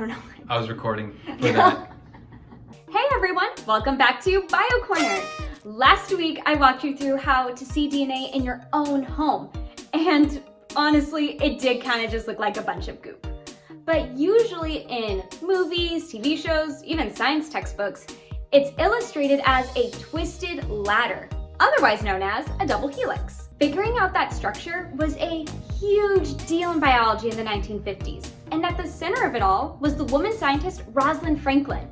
don't know. I was recording for that. Hey everyone, welcome back to Bio Corner. Last week I walked you through how to see DNA in your own home. And honestly, it did kind of just look like a bunch of goop. But usually in movies, TV shows, even science textbooks, it's illustrated as a twisted ladder, otherwise known as a double helix. Figuring out that structure was a huge deal in biology in the 1950s. And at the center of it all was the woman scientist Rosalind Franklin.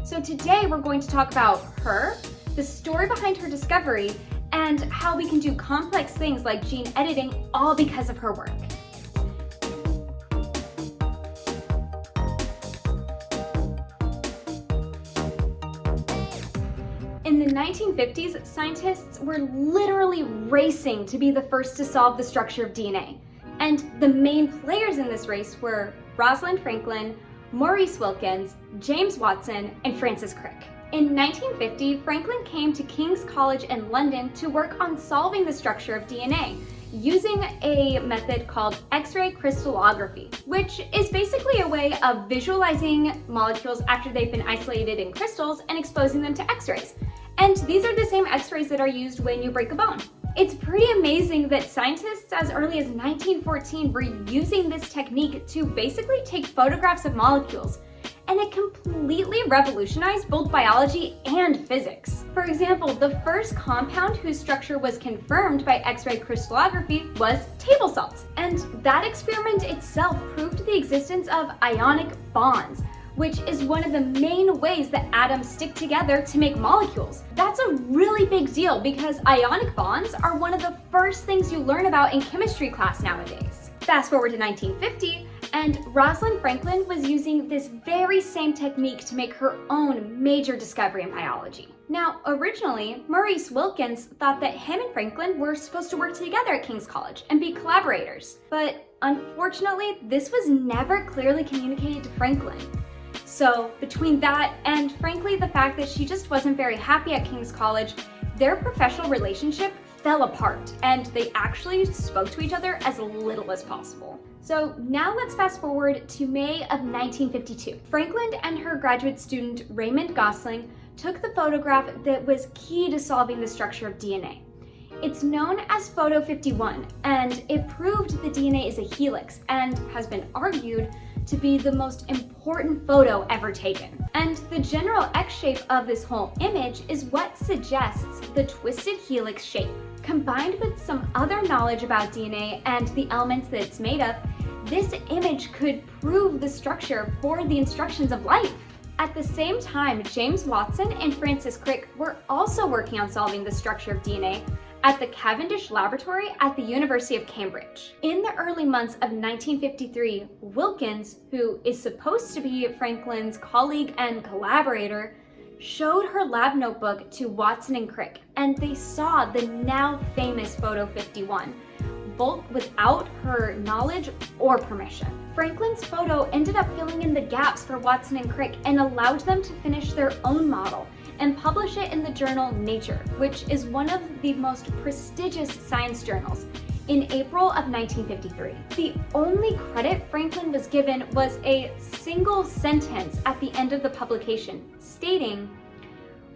So today we're going to talk about her, the story behind her discovery, and how we can do complex things like gene editing all because of her work. In the 1950s, scientists were literally racing to be the first to solve the structure of DNA. And the main players in this race were Rosalind Franklin, Maurice Wilkins, James Watson, and Francis Crick. In 1950, Franklin came to King's College in London to work on solving the structure of DNA using a method called Xray crystallography, which is basically a way of visualizing molecules after they've been isolated in crystals and exposing them to X-rays. And these are the same X-rays that are used when you break a bone. It's pretty amazing that scientists as early as 1914 were using this technique to basically take photographs of molecules, and it completely revolutionized both biology and physics. For example, the first compound whose structure was confirmed by X-ray crystallography was table salt, and that experiment itself proved the existence of ionic bonds, which is one of the main ways that atoms stick together to make molecules. That's a really big deal because ionic bonds are one of the first things you learn about in chemistry class nowadays. Fast forward to 1950, and Rosalind Franklin was using this very same technique to make her own major discovery in biology. Now, originally, Maurice Wilkins thought that him and Franklin were supposed to work together at King's College and be collaborators. But unfortunately, this was never clearly communicated to Franklin. So between that and frankly the fact that she just wasn't very happy at King's College, their professional relationship fell apart and they actually spoke to each other as little as possible. So now let's fast forward to May of 1952. Franklin and her graduate student Raymond Gosling took the photograph that was key to solving the structure of DNA. It's known as Photo 51, and it proved the DNA is a helix and has been argued to be the most important photo ever taken. And the general X shape of this whole image is what suggests the twisted helix shape. Combined with some other knowledge about DNA and the elements that it's made of, this image could prove the structure for the instructions of life. At the same time, James Watson and Francis Crick were also working on solving the structure of DNA at the Cavendish Laboratory at the University of Cambridge. In the early months of 1953, Wilkins, who is supposed to be Franklin's colleague and collaborator, showed her lab notebook to Watson and Crick, and they saw the now famous Photo 51, both without her knowledge or permission. Franklin's photo ended up filling in the gaps for Watson and Crick and allowed them to finish their own model and publish it in the journal Nature, which is one of the most prestigious science journals, in April of 1953. The only credit Franklin was given was a single sentence at the end of the publication, stating,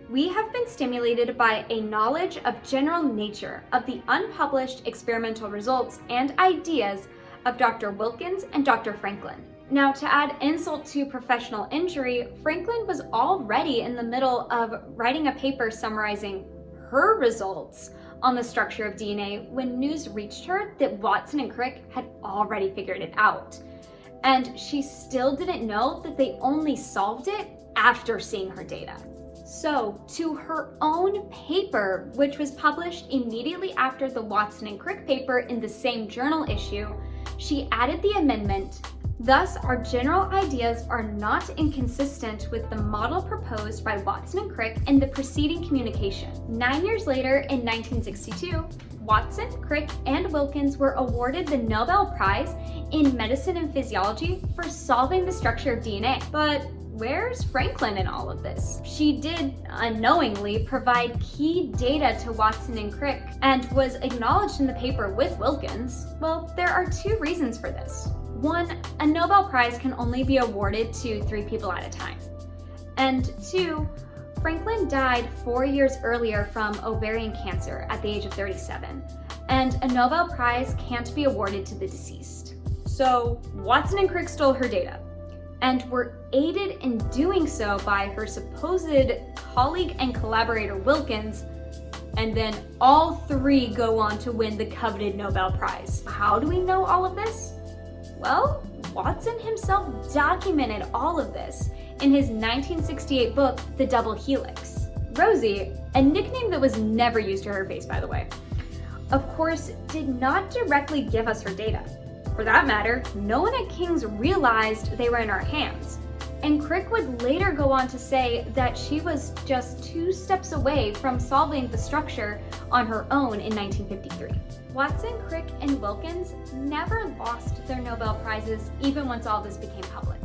"We have been stimulated by a knowledge of general nature of the unpublished experimental results and ideas of Dr. Wilkins and Dr. Franklin." Now, to add insult to professional injury, Franklin was already in the middle of writing a paper summarizing her results on the structure of DNA when news reached her that Watson and Crick had already figured it out. And she still didn't know that they only solved it after seeing her data. So, to her own paper, which was published immediately after the Watson and Crick paper in the same journal issue, she added the amendment, "Thus, our general ideas are not inconsistent with the model proposed by Watson and Crick in the preceding communication." 9 years later, in 1962, Watson, Crick, and Wilkins were awarded the Nobel Prize in Medicine and Physiology for solving the structure of DNA. But where's Franklin in all of this? She did unknowingly provide key data to Watson and Crick and was acknowledged in the paper with Wilkins. Well, there are two reasons for this. one, a Nobel Prize can only be awarded to 3 people at a time. And 2, Franklin died 4 years earlier from ovarian cancer at the age of 37, and a Nobel Prize can't be awarded to the deceased. So Watson and Crick stole her data, and were aided in doing so by her supposed colleague and collaborator Wilkins, and then all 3 go on to win the coveted Nobel Prize. How do we know all of this? Well, Watson himself documented all of this in his 1968 book, The Double-helix. Rosie, a nickname that was never used to her face, by the way, of course, did not directly give us her data. For that matter, no one at King's realized they were in our hands. And Crick would later go on to say that she was just 2 steps away from solving the structure on her own in 1953. Watson, Crick, and Wilkins never lost their Nobel Prizes even once all this became public.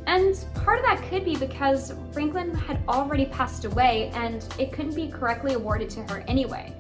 And part of that could be because Franklin had already passed away and it couldn't be correctly awarded to her anyway.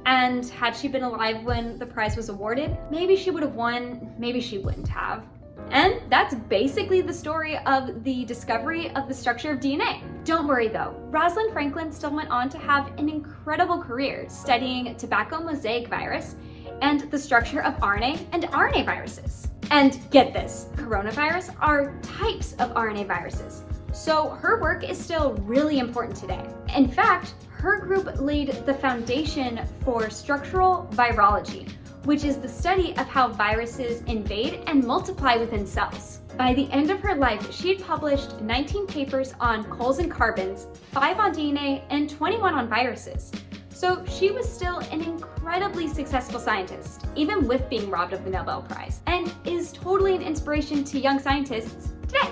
And had she been alive when the prize was awarded, maybe she would have won, maybe she wouldn't have. And that's basically the story of the discovery of the structure of DNA. Don't worry though, Rosalind Franklin still went on to have an incredible career studying tobacco mosaic virus and the structure of RNA and RNA viruses. And get this, coronavirus are types of RNA viruses. So her work is still really important today. In fact, her group laid the foundation for structural virology, which is the study of how viruses invade and multiply within cells. By the end of her life, she had published 19 papers on coals and carbons, 5 on DNA, and 21 on viruses. So she was still an incredibly successful scientist, even with being robbed of the Nobel Prize, and is totally an inspiration to young scientists today.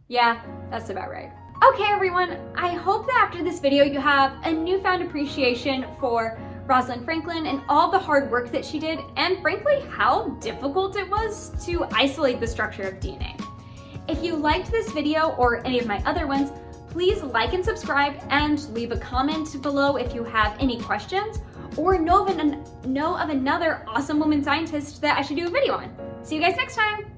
Yeah, that's about right. Okay everyone, I hope that after this video you have a newfound appreciation for Rosalind Franklin and all the hard work that she did, and frankly how difficult it was to isolate the structure of DNA. If you liked this video or any of my other ones, please like and subscribe and leave a comment below if you have any questions or know of another awesome woman scientist that I should do a video on. See you guys next time!